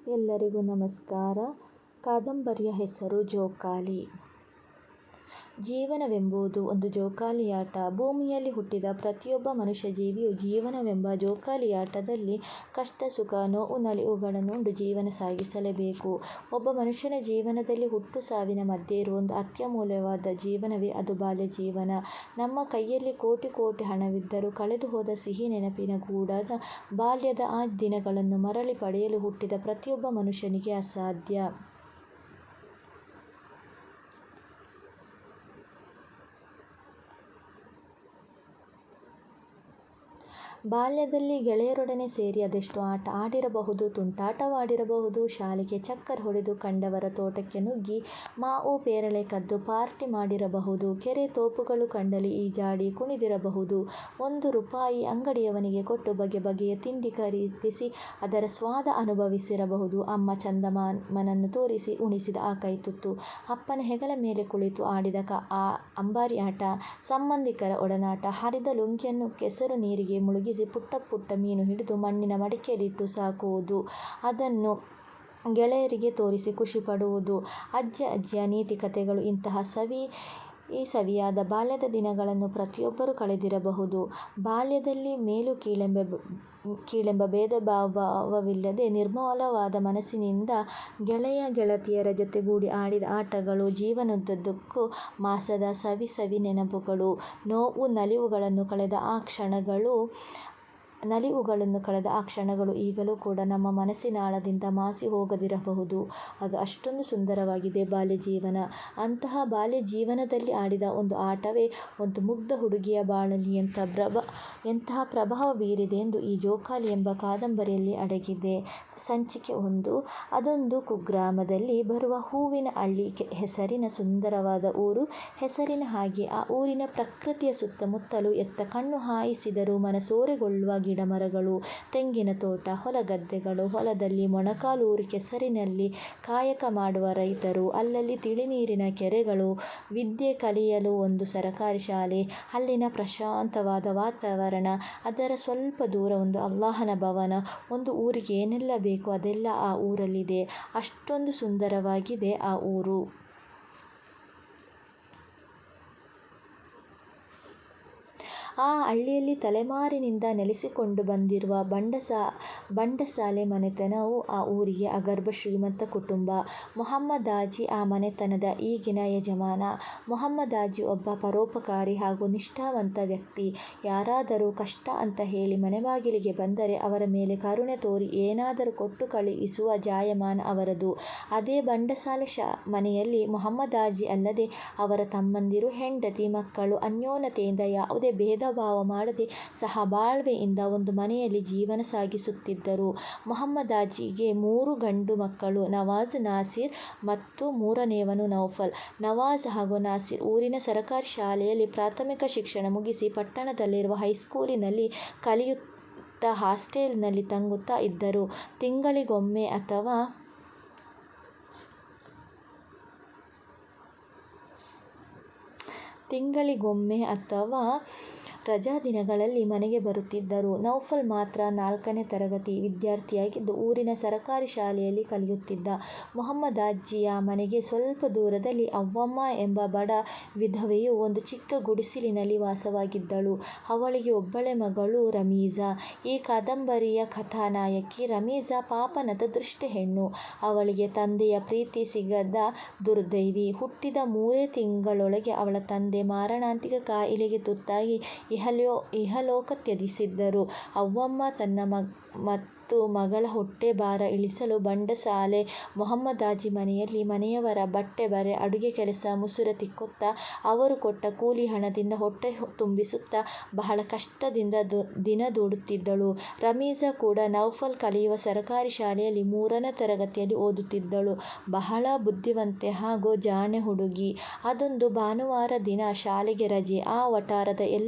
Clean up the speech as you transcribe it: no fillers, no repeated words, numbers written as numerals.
ಎಲ್ಲರಿಗೂ ನಮಸ್ಕಾರ. ಕಾದಂಬರಿಯ ಹೆಸರು ಜೋಕಾಲಿ. ಜೀವನವೆಂಬುದು ಒಂದು ಜೋಕಾಲಿಯಾಟ. ಭೂಮಿಯಲ್ಲಿ ಹುಟ್ಟಿದ ಪ್ರತಿಯೊಬ್ಬ ಮನುಷ್ಯ ಜೀವಿಯೂ ಜೀವನವೆಂಬ ಜೋಕಾಲಿಯಾಟದಲ್ಲಿ ಕಷ್ಟ ಸುಖ ನೋವು ನಲಿವುಗಳನ್ನು ಉಂಡು ಜೀವನ ಸಾಗಿಸಲೇಬೇಕು. ಒಬ್ಬ ಮನುಷ್ಯನ ಜೀವನದಲ್ಲಿ ಹುಟ್ಟು ಸಾವಿನ ಮಧ್ಯೆ ಇರುವ ಒಂದು ಅತ್ಯಮೂಲ್ಯವಾದ ಜೀವನವೇ ಅದು ಬಾಲ್ಯ ಜೀವನ. ನಮ್ಮ ಕೈಯಲ್ಲಿ ಕೋಟಿ ಕೋಟಿ ಹಣವಿದ್ದರೂ ಕಳೆದು ಹೋದ ಸಿಹಿ ನೆನಪಿನ ಗೂಡಾದ ಬಾಲ್ಯದ ಆ ದಿನಗಳನ್ನು ಮರಳಿ ಪಡೆಯಲು ಹುಟ್ಟಿದ ಪ್ರತಿಯೊಬ್ಬ ಮನುಷ್ಯನಿಗೆ ಅಸಾಧ್ಯ. ಬಾಲ್ಯದಲ್ಲಿ ಗೆಳೆಯರೊಡನೆ ಸೇರಿ ಅದೆಷ್ಟೋ ಆಟ ಆಡಿರಬಹುದು, ತುಂಟಾಟವಾಡಿರಬಹುದು. ಶಾಲೆಗೆ ಚಕ್ಕರ್ ಹೊಡೆದು ಕಂಡವರ ತೋಟಕ್ಕೆ ನುಗ್ಗಿ ಮಾವು ಪೇರಳೆ ಕದ್ದು ಪಾರ್ಟಿ ಮಾಡಿರಬಹುದು. ಕೆರೆ ತೋಪುಗಳು ಕಂಡಲ್ಲಿ ಈಜಾಡಿ ಕುಣಿದಿರಬಹುದು. ₹1 ಅಂಗಡಿಯವನಿಗೆ ಕೊಟ್ಟು ಬಗೆ ಬಗೆಯ ತಿಂಡಿ ಖರೀದಿಸಿ ಅದರ ಸ್ವಾದ ಅನುಭವಿಸಿರಬಹುದು. ಅಮ್ಮ ಚಂದಮಾಮನನ್ನು ತೋರಿಸಿ ಉಣಿಸಿದ ಆ ಕೈತುತ್ತು, ಅಪ್ಪನ ಹೆಗಲ ಮೇಲೆ ಕುಳಿತು ಆಡಿದ ಆ ಅಂಬಾರಿ ಆಟ, ಸಂಬಂಧಿಕರ ಒಡನಾಟ, ಹರಿದ ಲುಂಗಿಯನ್ನು ಕೆಸರು ನೀರಿಗೆ ಮುಳುಗಿಸಿ ಪುಟ್ಟ ಪುಟ್ಟ ಮೀನು ಹಿಡಿದು ಮಣ್ಣಿನ ಮಡಿಕೆಯಲ್ಲಿಟ್ಟು ಸಾಕುವುದು, ಅದನ್ನು ಗೆಳೆಯರಿಗೆ ತೋರಿಸಿ ಖುಷಿ ಪಡುವುದು, ಅಜ್ಜಿಯ ನೀತಿ ಕಥೆಗಳು. ಇಂತಹ ಸವಿಯಾದ ಬಾಲ್ಯದ ದಿನಗಳನ್ನು ಪ್ರತಿಯೊಬ್ಬರೂ ಕಳೆದಿರಬಹುದು. ಬಾಲ್ಯದಲ್ಲಿ ಮೇಲು ಕೀಳೆಂಬ ಭೇದ ಭಾವವಿಲ್ಲದೆ ನಿರ್ಮಲವಾದ ಮನಸ್ಸಿನಿಂದ ಗೆಳೆಯ ಗೆಳತಿಯರ ಜೊತೆಗೂಡಿ ಆಡಿದ ಆಟಗಳು, ಜೀವನದುದ್ದಕ್ಕೂ ಮಾಸದ ಸವಿ ನೆನಪುಗಳು, ನೋವು ನಲಿವುಗಳನ್ನು ಕಳೆದ ಆ ಕ್ಷಣಗಳು ಈಗಲೂ ಕೂಡ ನಮ್ಮ ಮನಸ್ಸಿನಾಳದಿಂದ ಮಾಸಿ ಹೋಗದಿರಬಹುದು. ಅದು ಅಷ್ಟೊಂದು ಸುಂದರವಾಗಿದೆ ಬಾಲ್ಯ ಜೀವನ. ಅಂತಹ ಬಾಲ್ಯ ಜೀವನದಲ್ಲಿ ಆಡಿದ ಒಂದು ಆಟವೇ ಒಂದು ಮುಗ್ಧ ಹುಡುಗಿಯ ಬಾಳಲ್ಲಿ ಎಂತಹ ಪ್ರಭಾವ ಬೀರಿದೆ ಎಂದು ಈ ಜೋಕಾಲಿ ಎಂಬ ಕಾದಂಬರಿಯಲ್ಲಿ ಅಡಗಿದೆ. ಸಂಚಿಕೆ 1. ಅದೊಂದು ಕುಗ್ರಾಮದಲ್ಲಿ ಬರುವ ಹೂವಿನ ಹಳ್ಳಿ. ಹೆಸರಿನ ಸುಂದರವಾದ ಊರು. ಹೆಸರಿನ ಹಾಗೆ ಆ ಊರಿನ ಪ್ರಕೃತಿಯ ಸುತ್ತಮುತ್ತಲೂ ಎತ್ತ ಕಣ್ಣು ಹಾಯಿಸಿದರೂ ಮನಸೂರೆಗೊಳ್ಳುವ ಗಿಡಮರಗಳು, ತೆಂಗಿನ ತೋಟ, ಹೊಲಗದ್ದೆಗಳು, ಹೊಲದಲ್ಲಿ ಮೊಣಕಾಲೂರಿ ಕೆಸರಿನಲ್ಲಿ ಕಾಯಕ ಮಾಡುವ ರೈತರು, ಅಲ್ಲಲ್ಲಿ ತಿಳಿನೀರಿನ ಕೆರೆಗಳು, ವಿದ್ಯೆ ಕಲಿಯಲು ಒಂದು ಸರಕಾರಿ ಶಾಲೆ, ಅಲ್ಲಿನ ಪ್ರಶಾಂತವಾದ ವಾತಾವರಣ, ಅದರ ಸ್ವಲ್ಪ ದೂರ ಒಂದು ಅಲ್ಲಾಹನ ಭವನ. ಒಂದು ಊರಿಗೆ ಏನೆಲ್ಲ ಬೇಕು ಅದೆಲ್ಲ ಆ ಊರಲ್ಲಿದೆ. ಅಷ್ಟೊಂದು ಸುಂದರವಾಗಿದೆ ಆ ಊರು. ಆ ಹಳ್ಳಿಯಲ್ಲಿ ತಲೆಮಾರಿನಿಂದ ನೆಲೆಸಿಕೊಂಡು ಬಂದಿರುವ ಬಂಡಸಾಲೆ ಮನೆತನವು ಆ ಊರಿಗೆ ಅಗರ್ಭ ಶ್ರೀಮಂತ ಕುಟುಂಬ. ಮೊಹಮ್ಮದಾಜಿ ಆ ಮನೆತನದ ಈಗಿನ ಯಜಮಾನ. ಮೊಹಮ್ಮದಾಜಿ ಒಬ್ಬ ಪರೋಪಕಾರಿ ಹಾಗೂ ನಿಷ್ಠಾವಂತ ವ್ಯಕ್ತಿ. ಯಾರಾದರೂ ಕಷ್ಟ ಅಂತ ಹೇಳಿ ಮನೆ ಬಾಗಿಲಿಗೆ ಬಂದರೆ ಅವರ ಮೇಲೆ ಕರುಣೆ ತೋರಿ ಏನಾದರೂ ಕೊಟ್ಟು ಕಳುಹಿಸುವ ಜಾಯಮಾನ ಅವರದು. ಅದೇ ಬಂಡಸಾಲೆ ಮನೆಯಲ್ಲಿ ಮೊಹಮ್ಮದಾಜಿ ಅಲ್ಲದೆ ಅವರ ತಮ್ಮಂದಿರು, ಹೆಂಡತಿ, ಮಕ್ಕಳು ಅನ್ಯೋನ್ಯತೆಯಿಂದ ಯಾವುದೇ ಭೇದ ಭಾವ ಮಾಡದೆ ಸಹಬಾಳ್ವೆಯಿಂದ ಒಂದು ಮನೆಯಲ್ಲಿ ಜೀವನ ಸಾಗಿಸುತ್ತಿದ್ದರು. ಮೊಹಮ್ಮದಾಜಿಗೆ 3 ಗಂಡು ಮಕ್ಕಳು, ನವಾಜ್, ನಾಸಿರ್ ಮತ್ತು ಮೂರನೆಯವನು ನೌಫಲ್. ನವಾಜ್ ಹಾಗೂ ನಾಸಿರ್ ಊರಿನ ಸರಕಾರಿ ಶಾಲೆಯಲ್ಲಿ ಪ್ರಾಥಮಿಕ ಶಿಕ್ಷಣ ಮುಗಿಸಿ ಪಟ್ಟಣದಲ್ಲಿರುವ ಹೈಸ್ಕೂಲಿನಲ್ಲಿ ಕಲಿಯುತ್ತಾ ಹಾಸ್ಟೆಲಿನಲ್ಲಿ ತಂಗುತ್ತಾ ಇದ್ದರು. ತಿಂಗಳಿಗೊಮ್ಮೆ ಅಥವಾ ರಜಾ ದಿನಗಳಲ್ಲಿ ಮನೆಗೆ ಬರುತ್ತಿದ್ದರು. ನೌಫಲ್ ಮಾತ್ರ 4ನೇ ತರಗತಿ ವಿದ್ಯಾರ್ಥಿಯಾಗಿದ್ದು ಊರಿನ ಸರಕಾರಿ ಶಾಲೆಯಲ್ಲಿ ಕಲಿಯುತ್ತಿದ್ದ. ಮೊಹಮ್ಮದಾಜಿಯ ಮನೆಗೆ ಸ್ವಲ್ಪ ದೂರದಲ್ಲಿ ಅವ್ವಮ್ಮ ಎಂಬ ಬಡ ವಿಧವೆಯು ಒಂದು ಚಿಕ್ಕ ಗುಡಿಸಲಿನಲ್ಲಿ ವಾಸವಾಗಿದ್ದಳು. ಅವಳಿಗೆ ಒಬ್ಬಳೇ ಮಗಳು ರಮೀಜಾ. ಈ ಕಾದಂಬರಿಯ ಕಥಾನಾಯಕಿ ರಮೀಜಾ ಪಾಪನದ ದೃಷ್ಟಿ ಹೆಣ್ಣು. ಅವಳಿಗೆ ತಂದೆಯ ಪ್ರೀತಿ ಸಿಗದ ದುರ್ದೈವಿ. ಹುಟ್ಟಿದ 3 ತಿಂಗಳೊಳಗೆ ಅವಳ ತಂದೆ ಮಾರಣಾಂತಿಕ ಕಾಯಿಲೆಗೆ ತುತ್ತಾಗಿ ಇಹಲೋಕ ತ್ಯಜಿಸಿದ್ದರು. ಅವ್ವಮ್ಮ ತನ್ನ ಮತ್ತು ಮಗಳ ಹೊಟ್ಟೆ ಭಾರ ಇಳಿಸಲು ಬಂಡಸಾಲೆ ಮೊಹಮ್ಮದಾಜಿ ಮನೆಯಲ್ಲಿ ಮನೆಯವರ ಬಟ್ಟೆ ಬರೆ, ಅಡುಗೆ ಕೆಲಸ, ಮುಸುರೆ ತಿಕ್ಕುತ್ತಾ ಅವರು ಕೊಟ್ಟ ಕೂಲಿ ಹಣದಿಂದ ಹೊಟ್ಟೆ ತುಂಬಿಸುತ್ತಾ ಬಹಳ ಕಷ್ಟದಿಂದ ದಿನ ದೂಡುತ್ತಿದ್ದಳು. ರಮೀಜಾ ಕೂಡ ನೌಫಲ್ ಕಲಿಯುವ ಸರಕಾರಿ ಶಾಲೆಯಲ್ಲಿ 3ನೇ ತರಗತಿಯಲ್ಲಿ ಓದುತ್ತಿದ್ದಳು. ಬಹಳ ಬುದ್ಧಿವಂತೆ ಹಾಗೂ ಜಾಣೆ ಹುಡುಗಿ. ಅದೊಂದು ಭಾನುವಾರ ದಿನ ಶಾಲೆಗೆ ರಜೆ. ಆ ವಠಾರದ ಎಲ್ಲ